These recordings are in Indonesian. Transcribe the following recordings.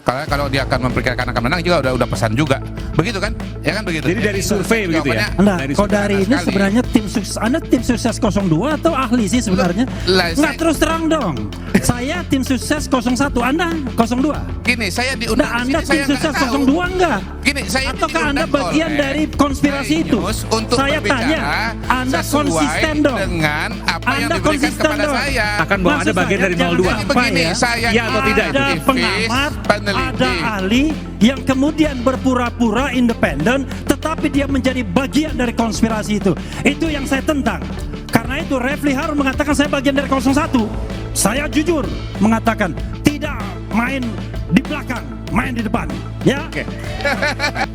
Kalau dia akan memperkirakan akan menang juga udah pesan juga. Begitu kan? Ya kan begitu. Jadi dari survei begitu ya? Nah, Dari Kodari ini sebenarnya tim sukses, Anda tim sukses 02 atau ahli sih sebenarnya? Nggak, terus terang dong. Saya tim sukses 01, Anda 02. Gini, saya diundang Nah, di Anda sini, tim saya sukses nggak tahu. 02 enggak? Gini, saya Ataukah Anda diundang bagian oleh dari konspirasi itu? News untuk Saya tanya, Anda sesuai konsisten dong. dengan apa yang Anda diberikan konsisten kepada dong. saya. Akan bahwa Anda Maksud bagian saya, dari jangan 02. Jadi begini, ya. saya Ya atau tidak itu? Ada aktivis, pengamat, peneliti. ada ahli yang kemudian berpura-pura independen, tetapi dia menjadi bagian dari konspirasi itu. Itu yang saya tentang. Karena itu Refli Harun mengatakan saya bagian dari 01. Saya jujur mengatakan tidak main di belakang, main di depan. Ya. Oke.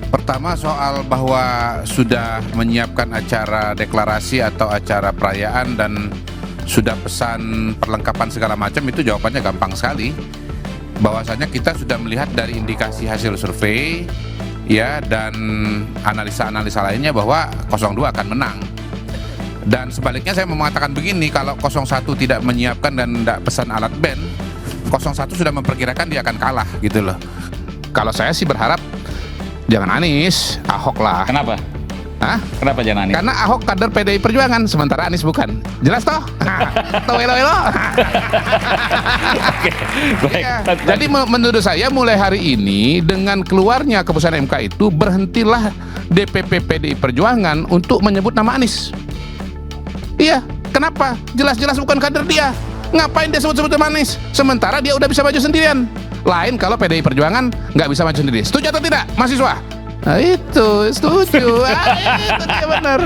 Pertama soal bahwa sudah menyiapkan acara deklarasi atau acara perayaan dan sudah pesan perlengkapan segala macam, itu jawabannya gampang sekali. Bahwasanya kita sudah melihat dari indikasi hasil survei ya dan analisa-analisa lainnya bahwa 02 akan menang. Dan sebaliknya saya mau mengatakan begini, kalau 01 tidak menyiapkan dan tidak pesan alat band, 01 sudah memperkirakan dia akan kalah gitu loh. Kalau saya sih berharap jangan Anies, Ahok lah. Kenapa? Hah? Kenapa jangan Anies? Karena Ahok kader PDI Perjuangan, sementara Anies bukan. Jelas toh? Toh elo-elo. Oke, baik. Ya, jadi menurut saya mulai hari ini dengan keluarnya keputusan MK itu, berhentilah DPP PDI Perjuangan untuk menyebut nama Anies. Iya, kenapa? Jelas-jelas bukan kader dia. Ngapain dia sebut-sebut nama Anies? Sementara dia udah bisa maju sendirian. Lain kalau PDI Perjuangan nggak bisa maju sendiri. Setuju atau tidak, mahasiswa? Nah itu, setuju. Itu dia benar.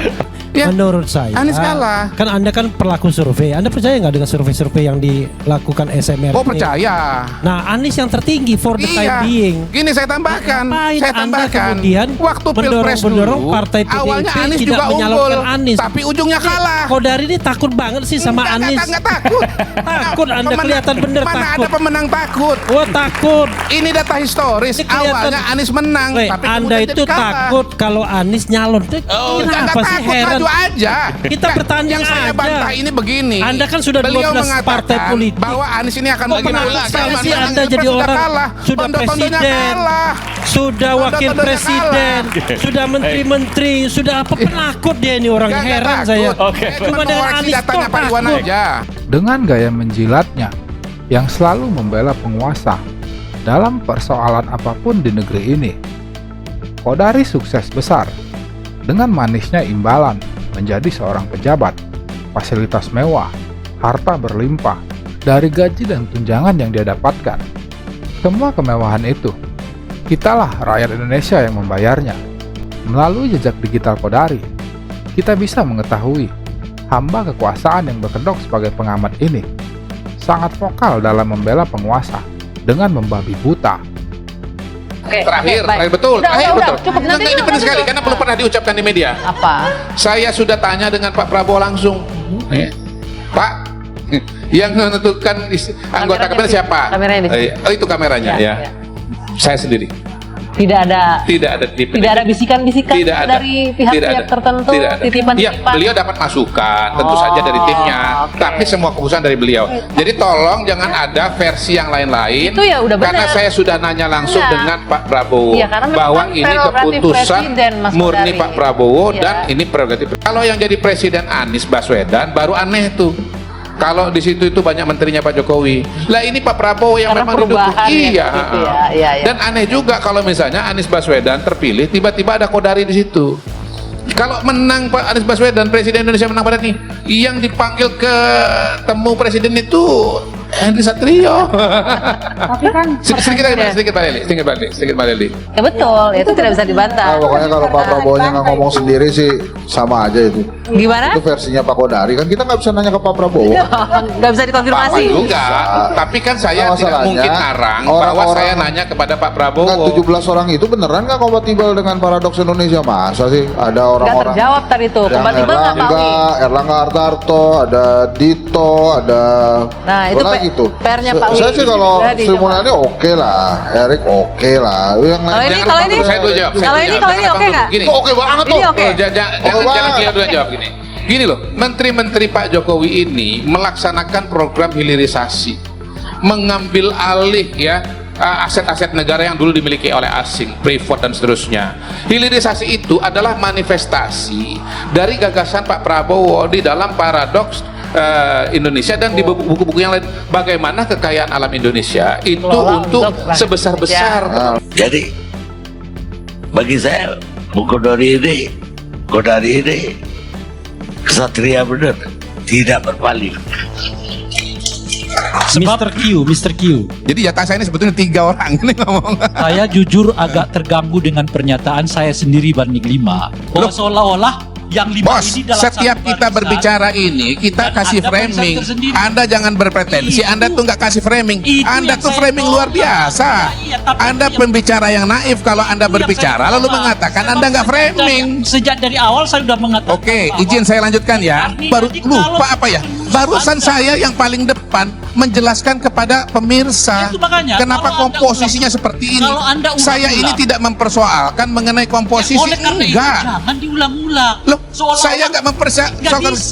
Ya. Menurut saya, Anies kalah. kan Anda kan pelaku survei. Anda percaya nggak dengan survei-survei yang dilakukan SMR? Oh percaya. Nah, Anies yang tertinggi for the time being. Gini saya tambahkan. Ngapain Saya Anda tambahkan. kemudian Waktu pilpres mendorong dulu, partai PDIP awalnya Anies tidak juga unggul, menyalurkan Anies. tapi ujungnya kalah. Kodari ini takut banget sih sama Anies. Enggak takut. Takut Anda, kelihatan bener Mana takut. ada pemenang takut? Wah, takut. Ini data historis. Ini kelihatan. Awalnya Anies menang, Weh, tapi Anda kemudian itu jadi kalah. takut kalau Anies nyalon. Oh, Kenapa jangan sih takut, heran? maju aja. Kita bertanding Yang saya aja. bantah ini begini. Anda kan sudah Beliau 12 mengatakan partai politik. bahwa Anies ini akan Kok begini. penakut sekali Zaman sih menang Anda pilpres jadi sudah orang kalah. sudah Tondo-tondonya presiden, kalah. sudah wakil Tondo-tondonya presiden, kalah. sudah menteri-menteri, sudah apa penakut dia ini orang, Nggak heran takut. saya. Oke. Cuma Cuma dengan mengoreksi Anies datanya kok Pak Iwan takut. aja. Dengan gaya menjilatnya yang selalu membela penguasa dalam persoalan apapun di negeri ini. Kodari sukses besar dengan manisnya imbalan menjadi seorang pejabat, fasilitas mewah, harta berlimpah, dari gaji dan tunjangan yang dia dapatkan. Semua kemewahan itu, kitalah rakyat Indonesia yang membayarnya. Melalui jejak digital Kodari, kita bisa mengetahui hamba kekuasaan yang berkedok sebagai pengamat ini sangat vokal dalam membela penguasa dengan membabi buta. Oke, Terakhir, oke, baik. terakhir betul, Udah, terakhir udah, betul. cukup. Nanti Ini dulu, penting nanti sekali dulu. karena belum pernah diucapkan di media. Apa? Saya sudah tanya dengan Pak Prabowo langsung. Pak, yang menentukan anggota kabinet siapa? Kameranya di sini. Oh, itu kameranya Ya, ya. ya. Saya sendiri. Tidak ada Tidak ada bisikan-bisikan Tidak ada. dari Tidak pihak-pihak ada. tertentu, Tidak ada. titipan-titipan. Iya, beliau dapat masukan, tentu Oh, saja dari timnya, oke. tapi semua keputusan dari beliau. Jadi tolong jangan ada versi yang lain-lain. Itu ya udah karena benar. saya sudah nanya langsung Iya. dengan Pak Prabowo Iya, karena memang bahwa kan ini prerogatif keputusan presiden, Mas murni Kodari. Pak Prabowo Iya. dan ini prerogatif. Kalau yang jadi presiden Anies Baswedan baru aneh tuh. Kalau di situ itu banyak menterinya Pak Jokowi. Lah ini Pak Prabowo yang Karena memang didukung. perubahan ya, Iya. gitu ya. Iya, iya. Dan aneh juga kalau misalnya Anies Baswedan terpilih tiba-tiba ada Kodari di situ. Kalau menang Pak Anies Baswedan, Presiden Indonesia menang pada nih, yang dipanggil ke temu presiden itu Henry Satrio. Tapi kan sedikit Pak Leli. ya betul, itu tidak bisa dibantah. Nah, pokoknya kalau Pak Prabowo-nya nggak ngomong sendiri sih sama aja itu. Gimana? Itu versinya Pak Kodari kan kita nggak bisa nanya ke Pak Prabowo. Nggak bisa dikonfirmasi. Juga, tapi kan saya Nah, tidak masalahnya, mungkin ngarang bahwa orang-orang- saya nanya kepada Pak Kan Prabowo. 17 orang itu beneran nggak kompatibel dengan paradoks Indonesia? Masa sih ada Nggak orang-orang terjawab tadi tuh. yang Kompatibel nggak Pak Wi? Erlangga Hartarto, ada Dito, ada Nah, itu apa lagi tuh? PR-nya Pak Saya Wi. sih kalau Udah Sri dijawab. Mulyani oke lah, Erik oke lah. Yang Kalau lain ini, Jangan kalau lupa ini, dulu, saya dulu jawab. kalau ini oke nggak? Gini. oke banget Ini tuh. oke. Jangan banget. dia dulu jawab gini. Gini loh, menteri-menteri Pak Jokowi ini melaksanakan program hilirisasi, mengambil alih ya aset-aset negara yang dulu dimiliki oleh asing, privat dan seterusnya. Hilirisasi itu adalah manifestasi dari gagasan Pak Prabowo di dalam paradoks Indonesia dan di buku-buku yang lain. Bagaimana kekayaan alam Indonesia itu untuk sebesar-besar. Jadi bagi saya Bu Kodari ini kesatria benar, tidak berpaling. Mr. Q. Jadi jatah saya ini sebetulnya 3 orang ini ngomong. Saya jujur agak terganggu dengan pernyataan saya sendiri banding 5. Bahwa seolah-olah yang 5 Bos, ini dalam setiap satu kita barisan, berbicara ini kita dan kasih Anda barisan framing. tersendiri. Anda jangan berpretensi. Itu- Anda tuh nggak kasih framing. itu Anda yang tuh saya framing luar tolak. biasa. Iya, tapi Anda yang- pembicara yang naif kalau Anda Itu yang berbicara saya lalu tolak. mengatakan Saya Anda nggak sejak- framing. Sejak dari awal saya sudah mengatakan. Oke, bahwa izin saya lanjutkan ya. Artinya Baru jadi lupa kalau- apa ya? Barusan saya yang paling depan menjelaskan kepada pemirsa Itu makanya, kenapa kalau Anda komposisinya ulang- seperti ini. kalau Anda Saya ini ulang-ulang. tidak mempersoalkan mengenai komposisi, oleh karena itu enggak. jangan diulang-ulang. Loh, Seolah-olah saya nggak nggak bisa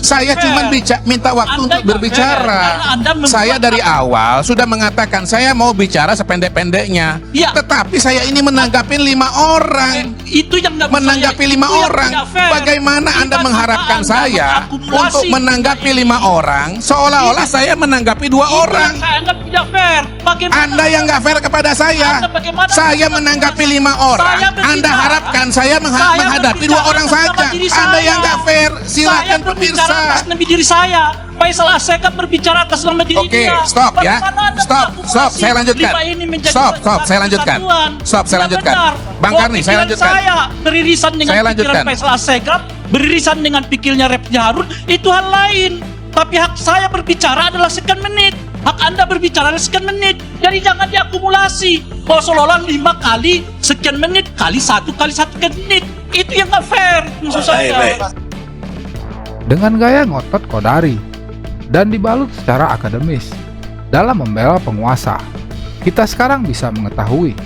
saya fair. cuma minta waktu Anda untuk nggak berbicara. fair, karena Anda membuat Saya dari apa- awal sudah mengatakan saya mau bicara sependek-pendeknya. Ya. Tetapi saya ini menanggapi 5 orang. Itu yang nggak bisa Menanggapi ya, 5 itu yang orang. tidak fair. Bagaimana Anda Tiba-tiba mengharapkan Anda saya mengakumulasi untuk menanggapi 5 orang seolah-olah saya menanggapi 2 Itu orang? yang saya anggap tidak fair. Bagaimana Anda yang nggak fair kepada saya. Anda bagaimana Saya mengakumulasi? menanggapi 5 orang. Saya berbicara. Anda harapkan saya Saya menghadapi 2 berbicara orang atas nama saja. diri Anda saya. yang nggak fair. Silakan Saya berbicara pemirsa. atas nama diri saya. Faisal Asegaf berbicara atas nama diri Oke, dia. stop ya. Bagaimana Anda Stop, mengakumulasi saya lanjutkan. 5 ini menjadi Stop, satu saya lanjutkan. kesatuan? Stop, saya Tidak lanjutkan. benar. Bang Bahwa Karni, saya pikiran lanjutkan. Saya beririsan dengan Saya pikiran lanjutkan. Faisal Asegaf, beririsan dengan pikirnya Refli Harun, itu hal lain. Tapi hak saya berbicara adalah sekian menit. Hak Anda berbicara adalah sekian menit. Jadi jangan diakumulasi. Bahwa seolah-olah 5 kali sekian menit kali 1 menit. Itu yang nggak fair. Maksud saya. Baik. Dengan gaya ngotot Kodari dan dibalut secara akademis dalam membela penguasa, kita sekarang bisa mengetahui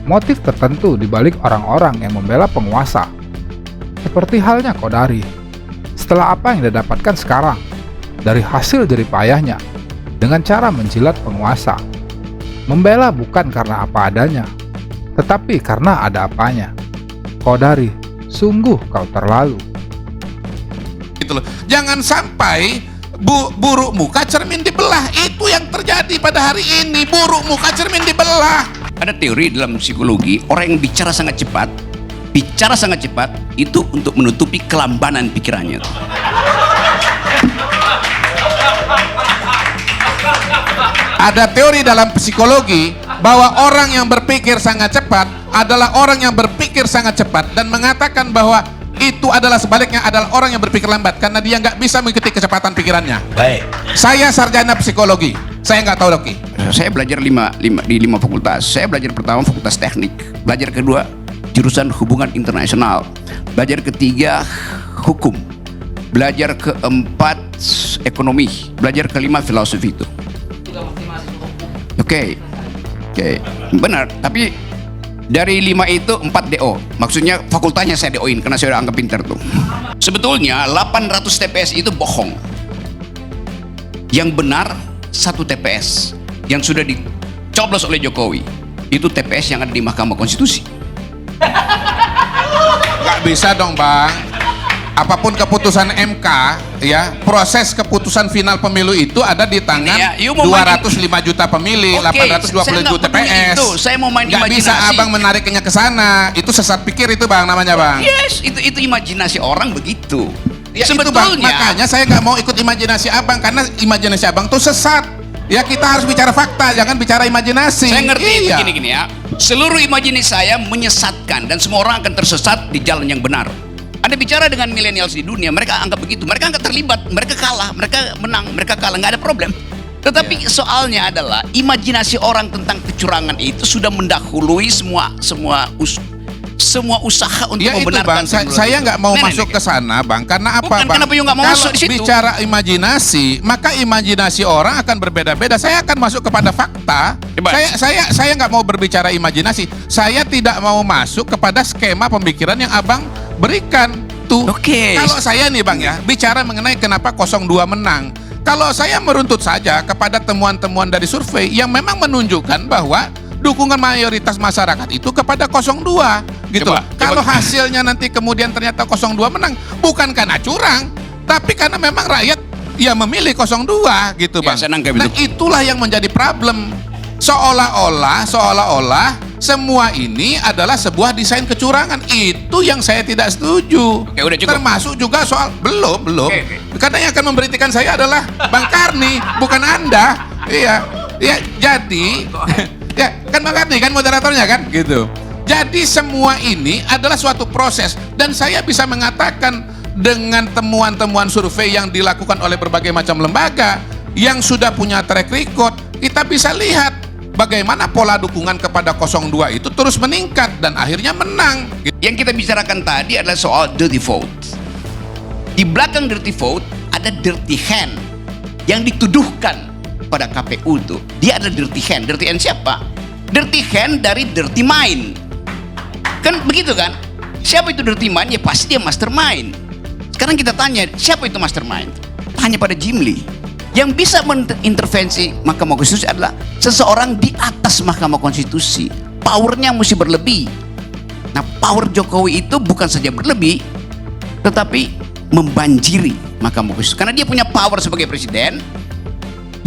motif tertentu di balik orang-orang yang membela penguasa. Seperti halnya Kodari, setelah apa yang dia dapatkan sekarang dari hasil jerih payahnya dengan cara menjilat penguasa, membela bukan karena apa adanya, tetapi karena ada apanya. Kodari, sungguh kau terlalu. Gitu loh. Jangan sampai buruk muka cermin dibelah. Itu yang terjadi pada hari ini. Buruk muka cermin dibelah. Ada teori dalam psikologi, orang yang bicara sangat cepat itu untuk menutupi kelambanan pikirannya. Ada teori dalam psikologi bahwa orang yang berpikir sangat cepat adalah orang yang berpikir sangat cepat dan mengatakan bahwa itu adalah sebaliknya adalah orang yang berpikir lambat karena dia nggak bisa mengikuti kecepatan pikirannya. Baik. Saya sarjana psikologi, saya nggak tahu Doki. Saya belajar di 5 fakultas. Saya belajar pertama fakultas teknik, belajar kedua jurusan hubungan internasional, belajar ketiga hukum, belajar keempat ekonomi, belajar kelima filosofi itu. Oke, benar. Tapi dari 5 itu 4 DO. Maksudnya fakultasnya saya DO-in karena saya udah anggap pinter tuh. Sebetulnya 800 TPS itu bohong. Yang benar 1 TPS yang sudah dicoblos oleh Jokowi. Itu TPS yang ada di Mahkamah Konstitusi. Nggak bisa dong Bang. Apapun keputusan MK, ya proses keputusan final pemilu itu ada di tangan Ya, you mau 205 juta pemilih, Oke, 820 saya nggak juta peduli TPS. itu. Saya mau main Nggak bisa imajinasi. Abang menariknya ke sana. Itu sesat pikir itu Bang namanya Bang. Yes, itu imajinasi orang begitu. Ya, itu, Bang. Makanya saya nggak mau ikut imajinasi Abang karena imajinasi Abang tuh sesat. Ya kita harus bicara fakta, jangan bicara imajinasi. Saya ngerti Iya. itu gini ya. Seluruh imajinasi saya menyesatkan dan semua orang akan tersesat di jalan yang benar. Anda bicara dengan millennials di dunia, mereka anggap begitu. Mereka anggap terlibat, mereka kalah, mereka menang, mereka kalah, nggak ada problem. Tetapi soalnya adalah imajinasi orang tentang kecurangan itu sudah mendahului semua usaha untuk Ya itu membenarkan. Bang, saya nggak mau masuk ke sana Bang. Karena apa Bukan, Bang? kenapa you nggak mau masuk di situ? Bicara imajinasi, maka imajinasi orang akan berbeda-beda. Saya akan masuk kepada fakta. Coba. Saya nggak mau berbicara imajinasi. Saya tidak mau masuk kepada skema pemikiran yang Abang berikan tuh. Oke. Kalau saya nih Bang ya, bicara mengenai kenapa 02 menang. Kalau saya meruntut saja kepada temuan-temuan dari survei yang memang menunjukkan bahwa dukungan mayoritas masyarakat itu kepada 02 gitu. Coba, Kalau coba. hasilnya nanti kemudian ternyata 02 menang, bukan karena curang, tapi karena memang rakyat ya memilih 02 gitu Ya, Bang. saya nangkep Nah, itu. itulah yang menjadi problem. Seolah-olah semua ini adalah sebuah desain kecurangan. Itu yang saya tidak setuju. Oke, udah cukup. Termasuk juga soal belum. Oke. Karena yang akan memberitikan saya adalah Bang Karni, bukan Anda. Iya. Ya, jadi ya kan Bang Karni kan moderatornya kan gitu. Jadi semua ini adalah suatu proses dan saya bisa mengatakan dengan temuan-temuan survei yang dilakukan oleh berbagai macam lembaga yang sudah punya track record, kita bisa lihat bagaimana pola dukungan kepada 02 itu terus meningkat dan akhirnya menang. Yang kita bicarakan tadi adalah soal dirty vote. Di belakang dirty vote ada dirty hand yang dituduhkan pada KPU tuh. Dia ada dirty hand. Dirty hand siapa? Dirty hand dari dirty mind. Kan begitu kan? Siapa itu dirty mind? Ya pasti dia mastermind. Sekarang kita tanya, siapa itu mastermind? Tanya pada Jim Lee. Yang bisa mengintervensi Mahkamah Konstitusi adalah seseorang di atas Mahkamah Konstitusi. Powernya mesti berlebih. Nah, power Jokowi itu bukan saja berlebih, tetapi membanjiri Mahkamah Konstitusi. Karena dia punya power sebagai presiden,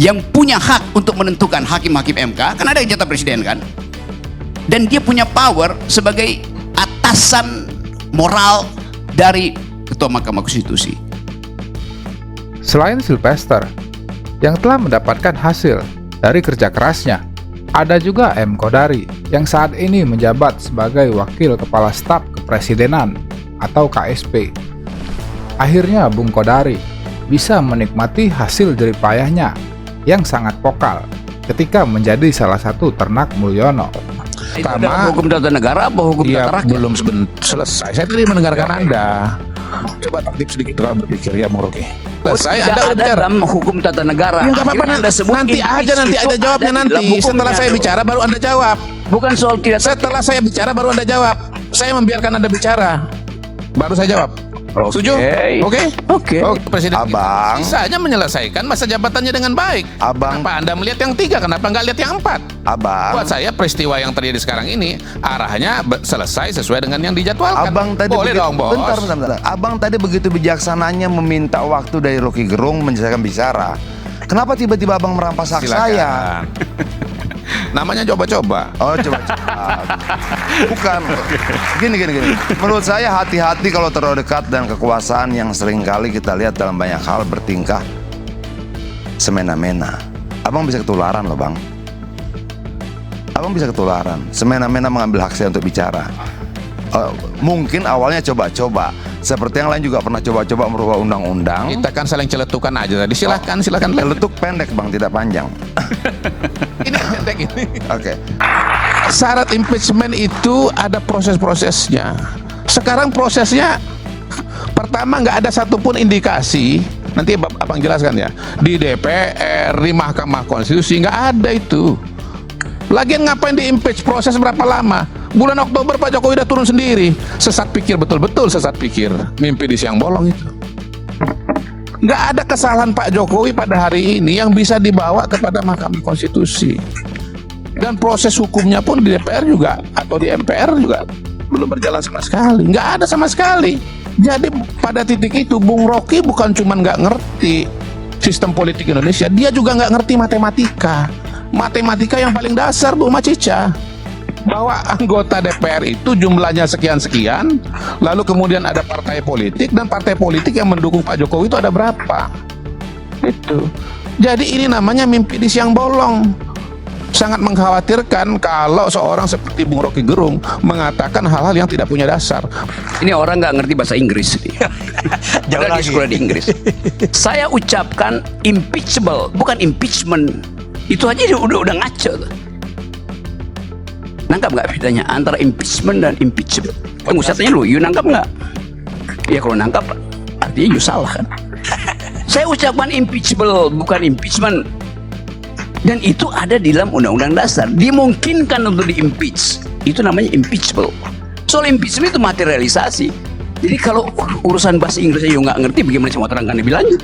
yang punya hak untuk menentukan hakim-hakim MK, kan ada jatah presiden kan? Dan dia punya power sebagai atasan moral dari Ketua Mahkamah Konstitusi. Selain Sylvester, yang telah mendapatkan hasil dari kerja kerasnya, ada juga M. Kodari yang saat ini menjabat sebagai Wakil Kepala Staf Kepresidenan atau KSP. Akhirnya Bung Kodari bisa menikmati hasil jeripayahnya yang sangat vokal ketika menjadi salah satu ternak Mulyono. Pertama, hukum tata negara apa hukum tata rakyat? Belum selesai. Saya tadi mendengarkan Anda. Coba aktif sedikit kalau berpikir ya, Moroke. Selesai, Anda udah bicara. Dalam hukum tata negara. Ya, nggak apa-apa, nanti aja, nanti ada jawabnya nanti. Setelah saya bicara baru Anda jawab. Bukan soal tidak. Setelah saya bicara baru Anda jawab. Saya membiarkan Anda bicara. Baru saya jawab. Setuju? Oke. Presiden Abang. bisanya menyelesaikan masa jabatannya dengan baik. Abang. Kenapa Anda melihat yang 3? Kenapa nggak lihat yang 4? Abang. Buat saya peristiwa yang terjadi sekarang ini arahnya selesai sesuai dengan yang dijadwalkan. Abang tadi boleh dong, Bos. Bentar. Abang tadi begitu bijaksananya meminta waktu dari Rocky Gerung menyelesaikan bicara. Kenapa tiba-tiba Abang merampas hak saya? Namanya coba-coba. Oh, coba. Bukan. Gini. Menurut saya hati-hati kalau terlalu dekat dan kekuasaan yang sering kali kita lihat dalam banyak hal bertingkah semena-mena. Abang bisa ketularan loh, Bang. Abang bisa ketularan. Semena-mena mengambil hak saya untuk bicara. Mungkin awalnya coba-coba. Seperti yang lain juga pernah coba-coba merubah undang-undang. Kita kan saling celetukan aja tadi. Silakan. Celetuk pendek, Bang, tidak panjang. Ini pendek ini. Oke. Syarat impeachment itu ada proses-prosesnya. Sekarang prosesnya pertama nggak ada satupun indikasi. Nanti Abang jelaskan ya. Di DPR, di Mahkamah Konstitusi nggak ada itu. Lagian ngapain di impeach, proses berapa lama? Bulan Oktober Pak Jokowi udah turun sendiri. Sesat pikir, betul-betul sesat pikir. Mimpi di siang bolong itu. Nggak ada kesalahan Pak Jokowi pada hari ini yang bisa dibawa kepada Mahkamah Konstitusi. Dan proses hukumnya pun di DPR juga atau di MPR juga belum berjalan sama sekali. Nggak ada sama sekali. Jadi pada titik itu Bung Rocky bukan cuma nggak ngerti sistem politik Indonesia, dia juga nggak ngerti matematika. Matematika yang paling dasar, Bu Macica, bahwa anggota DPR itu jumlahnya sekian-sekian, lalu kemudian ada partai politik, dan partai politik yang mendukung Pak Jokowi itu ada berapa. Itu. Jadi ini namanya mimpi di siang bolong. Sangat mengkhawatirkan kalau seorang seperti Bung Rocky Gerung mengatakan hal-hal yang tidak punya dasar. Ini orang nggak ngerti bahasa Inggris. Padahal di sekolah di Inggris. Saya ucapkan impeachable, bukan impeachment. Itu aja udah ngaco tuh. Nangkap nggak bedanya antara impeachment dan impeachable? Kamu saya tanya lu, you nangkap nggak? Ya kalau nangkap, artinya you salah kan? Saya ucapkan impeachable, bukan impeachment. Dan itu ada di dalam Undang-Undang Dasar. Dimungkinkan untuk di-impeach. Itu namanya impeachable. Soal impeachment itu materialisasi. Jadi kalau urusan bahasa Inggrisnya you nggak ngerti, bagaimana saya mau terangkan lebih lanjut?